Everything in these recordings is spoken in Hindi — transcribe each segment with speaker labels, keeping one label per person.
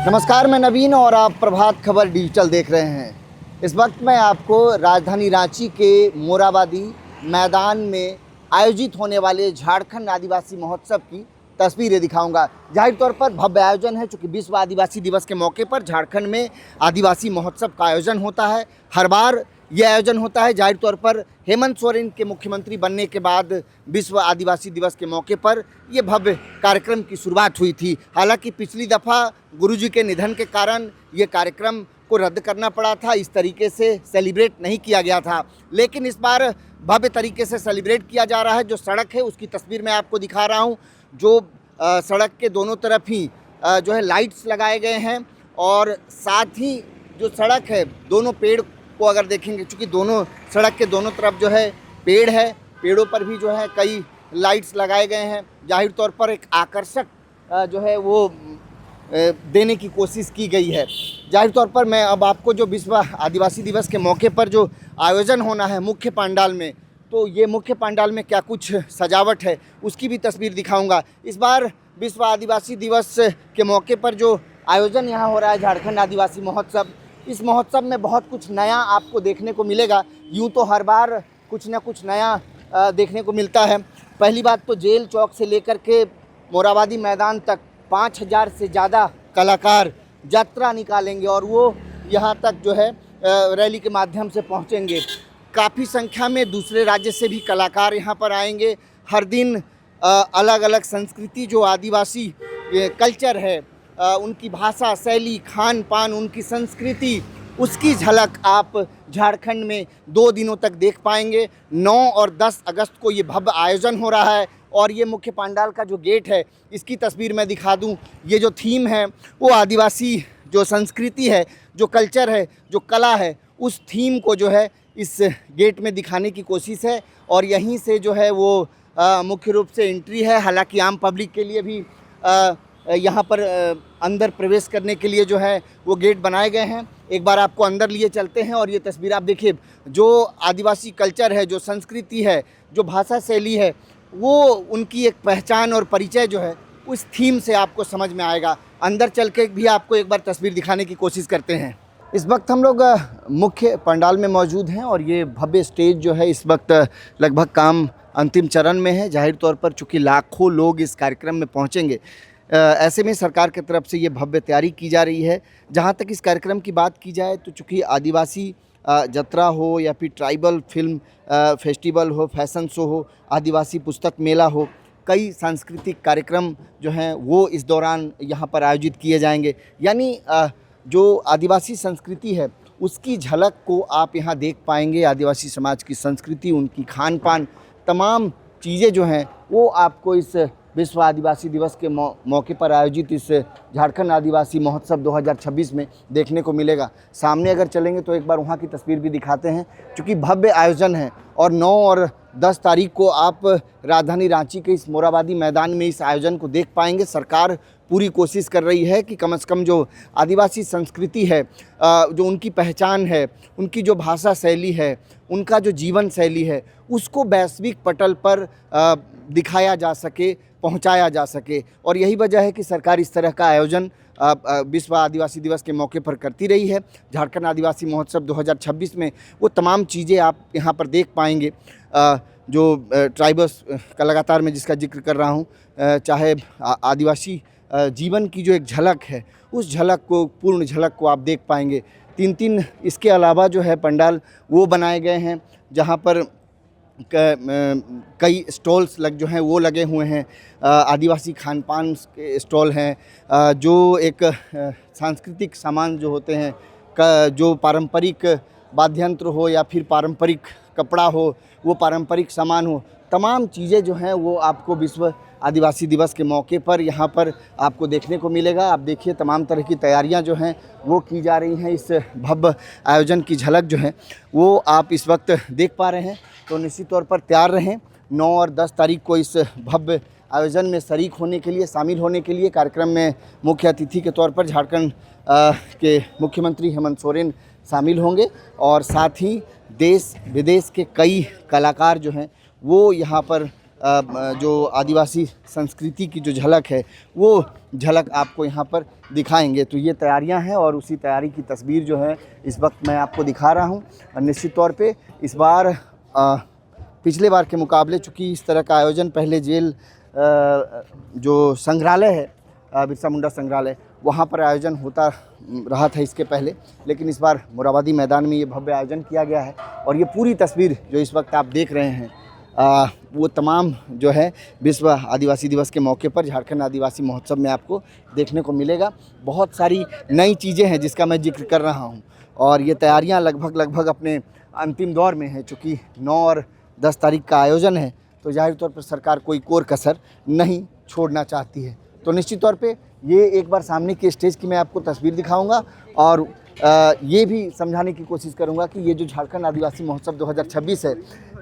Speaker 1: नमस्कार, मैं नवीन और आप प्रभात खबर डिजिटल देख रहे हैं। इस वक्त मैं आपको राजधानी रांची के मोराबादी मैदान में आयोजित होने वाले झारखंड आदिवासी महोत्सव की तस्वीरें दिखाऊंगा। जाहिर तौर पर भव्य आयोजन है, चूँकि विश्व आदिवासी दिवस के मौके पर झारखंड में आदिवासी महोत्सव का आयोजन होता है। हर बार ये आयोजन होता है। जाहिर तौर पर हेमंत सोरेन के मुख्यमंत्री बनने के बाद विश्व आदिवासी दिवस के मौके पर ये भव्य कार्यक्रम की शुरुआत हुई थी। हालांकि पिछली दफ़ा गुरुजी के निधन के कारण ये कार्यक्रम को रद्द करना पड़ा था, इस तरीके से सेलिब्रेट नहीं किया गया था। लेकिन इस बार भव्य तरीके से सेलिब्रेट किया जा रहा है। जो सड़क है उसकी तस्वीर मैं आपको दिखा रहा हूँ। जो सड़क के दोनों तरफ ही जो है लाइट्स लगाए गए हैं, और साथ ही जो सड़क है दोनों पेड़ को अगर देखेंगे, चूँकि दोनों सड़क के दोनों तरफ जो है पेड़ है, पेड़ों पर भी जो है कई लाइट्स लगाए गए हैं। जाहिर तौर पर एक आकर्षक जो है वो देने की कोशिश की गई है। जाहिर तौर पर मैं अब आपको जो विश्व आदिवासी दिवस के मौके पर जो आयोजन होना है मुख्य पंडाल में, तो ये मुख्य पंडाल में क्या कुछ सजावट है उसकी भी तस्वीर दिखाऊंगा। इस बार विश्व आदिवासी दिवस के मौके पर जो आयोजन यहाँ हो रहा है झारखंड आदिवासी महोत्सव, इस महोत्सव में बहुत कुछ नया आपको देखने को मिलेगा। यूँ तो हर बार कुछ ना कुछ नया देखने को मिलता है। पहली बात तो जेल चौक से लेकर के मोराबादी मैदान तक 5000 से ज़्यादा कलाकार यात्रा निकालेंगे और वो यहाँ तक जो है रैली के माध्यम से पहुँचेंगे। काफ़ी संख्या में दूसरे राज्य से भी कलाकार यहाँ पर आएंगे। हर दिन अलग अलग संस्कृति, जो आदिवासी कल्चर है, उनकी भाषा, शैली, खान पान, उनकी संस्कृति, उसकी झलक आप झारखंड में 2 दिनों तक देख पाएंगे। 9 और 10 अगस्त को ये भव्य आयोजन हो रहा है। और ये मुख्य पंडाल का जो गेट है इसकी तस्वीर मैं दिखा दूं। ये जो थीम है वो आदिवासी जो संस्कृति है, जो कल्चर है, जो कला है, उस थीम को जो है इस गेट में दिखाने की कोशिश है। और यहीं से जो है वो मुख्य रूप से एंट्री है। हालांकि आम पब्लिक के लिए भी यहाँ पर अंदर प्रवेश करने के लिए जो है वो गेट बनाए गए हैं। एक बार आपको अंदर लिए चलते हैं और ये तस्वीर आप देखिए। जो आदिवासी कल्चर है, जो संस्कृति है, जो भाषा शैली है, वो उनकी एक पहचान और परिचय जो है उस थीम से आपको समझ में आएगा। अंदर चल के भी आपको एक बार तस्वीर दिखाने की कोशिश करते हैं। इस वक्त हम लोग मुख्य पंडाल में मौजूद हैं और ये भव्य स्टेज जो है इस वक्त लगभग काम अंतिम चरण में है। जाहिर तौर पर चूँकि लाखों लोग इस कार्यक्रम में पहुँचेंगे, ऐसे में सरकार की तरफ से ये भव्य तैयारी की जा रही है। जहाँ तक इस कार्यक्रम की बात की जाए तो चूँकि आदिवासी जत्रा हो या फिर ट्राइबल फिल्म फेस्टिवल हो, फैशन शो हो, आदिवासी पुस्तक मेला हो, कई सांस्कृतिक कार्यक्रम जो हैं वो इस दौरान यहाँ पर आयोजित किए जाएंगे। यानी जो आदिवासी संस्कृति है उसकी झलक को आप यहाँ देख पाएंगे। आदिवासी समाज की संस्कृति, उनकी खान पान, तमाम चीज़ें जो हैं वो आपको इस विश्व आदिवासी दिवस के मौके पर आयोजित इस झारखंड आदिवासी महोत्सव 2026 में देखने को मिलेगा। सामने अगर चलेंगे तो एक बार वहाँ की तस्वीर भी दिखाते हैं, क्योंकि भव्य आयोजन है। और 9 और 10 तारीख को आप राजधानी रांची के इस मोराबादी मैदान में इस आयोजन को देख पाएंगे। सरकार पूरी कोशिश कर रही है कि कम से कम जो आदिवासी संस्कृति है, जो उनकी पहचान है, उनकी जो भाषा शैली है, उनका जो जीवन शैली है, उसको वैश्विक पटल पर दिखाया जा सके, पहुंचाया जा सके। और यही वजह है कि सरकार इस तरह का आयोजन विश्व आदिवासी दिवस के मौके पर करती रही है। झारखंड आदिवासी महोत्सव 2026 में वो तमाम चीज़ें आप यहाँ पर देख पाएंगे। जो ट्राइबल्स का लगातार मैं जिसका जिक्र कर रहा हूँ, चाहे आदिवासी जीवन की जो एक झलक है, उस झलक को, पूर्ण झलक को आप देख पाएंगे। 3 इसके अलावा जो है पंडाल वो बनाए गए हैं जहाँ पर कई स्टॉल्स जो हैं वो लगे हुए हैं। आदिवासी खान पान के स्टॉल हैं, जो एक सांस्कृतिक सामान जो होते हैं, जो पारंपरिक वाद्य यंत्र हो या फिर पारंपरिक कपड़ा हो, वो पारंपरिक सामान हो, तमाम चीज़ें जो हैं वो आपको विश्व आदिवासी दिवस के मौके पर यहाँ पर आपको देखने को मिलेगा। आप देखिए तमाम तरह की तैयारियाँ जो हैं वो की जा रही हैं। इस भव्य आयोजन की झलक जो है वो आप इस वक्त देख पा रहे हैं। तो निश्चित तौर पर तैयार रहें। 9 और 10 तारीख को इस भव्य आयोजन में शरीक होने के लिए, शामिल होने के लिए कार्यक्रम में मुख्य अतिथि के तौर पर झारखंड के मुख्यमंत्री हेमंत सोरेन शामिल होंगे। और साथ ही देश विदेश के कई कलाकार जो हैं वो यहाँ पर जो आदिवासी संस्कृति की जो झलक है वो झलक आपको यहाँ पर दिखाएंगे। तो ये तैयारियाँ हैं और उसी तैयारी की तस्वीर जो है इस वक्त मैं आपको दिखा रहा हूँ। और निश्चित तौर पे इस बार पिछले बार के मुकाबले चूँकि इस तरह का आयोजन पहले जेल जो संग्रहालय है बिरसा मुंडा संग्रहालय वहाँ पर आयोजन होता रहा था इसके पहले, लेकिन इस बार मोरहाबादी मैदान में ये भव्य आयोजन किया गया है। और ये पूरी तस्वीर जो इस वक्त आप देख रहे हैं वो तमाम जो है विश्व आदिवासी दिवस के मौके पर झारखंड आदिवासी महोत्सव में आपको देखने को मिलेगा। बहुत सारी नई चीज़ें हैं जिसका मैं जिक्र कर रहा हूँ और ये तैयारियाँ लगभग अपने अंतिम दौर में हैं। चूँकि 9 और 10 तारीख का आयोजन है तो जाहिर तौर पर सरकार कोई कोर कसर नहीं छोड़ना चाहती है। तो निश्चित तौर पे ये एक बार सामने की स्टेज की मैं आपको तस्वीर दिखाऊंगा और ये भी समझाने की कोशिश करूंगा कि ये जो झारखंड आदिवासी महोत्सव 2026 है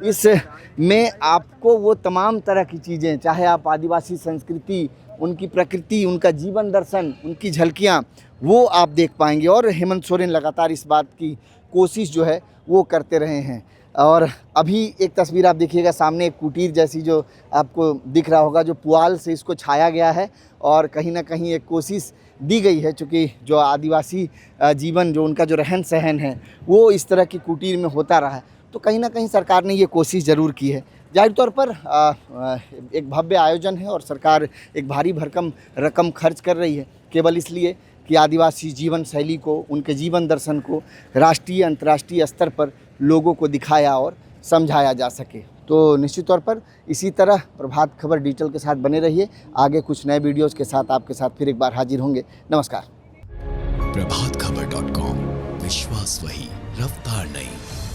Speaker 1: इसमें आपको वो तमाम तरह की चीज़ें, चाहे आप आदिवासी संस्कृति, उनकी प्रकृति, उनका जीवन दर्शन, उनकी झलकियाँ वो आप देख पाएंगे। और हेमंत सोरेन लगातार इस बात की कोशिश जो है वो करते रहे हैं। और अभी एक तस्वीर आप देखिएगा सामने, एक कुटीर जैसी जो आपको दिख रहा होगा, जो पुआल से इसको छाया गया है और कहीं ना कहीं एक कोशिश दी गई है। चूँकि जो आदिवासी जीवन, जो उनका जो रहन सहन है वो इस तरह की कुटीर में होता रहा है, तो कहीं ना कहीं सरकार ने ये कोशिश ज़रूर की है। जाहिर तौर पर एक भव्य आयोजन है और सरकार एक भारी भरकम रकम खर्च कर रही है केवल इसलिए कि आदिवासी जीवन शैली को, उनके जीवन दर्शन को राष्ट्रीय अंतर्राष्ट्रीय स्तर पर लोगों को दिखाया और समझाया जा सके। तो निश्चित तौर पर इसी तरह प्रभात खबर डिजिटल के साथ बने रहिए। आगे कुछ नए वीडियोज़ के साथ आपके साथ फिर एक बार हाजिर होंगे। नमस्कार।
Speaker 2: प्रभातखबर.com, विश्वास वही, रफ्तार नहीं।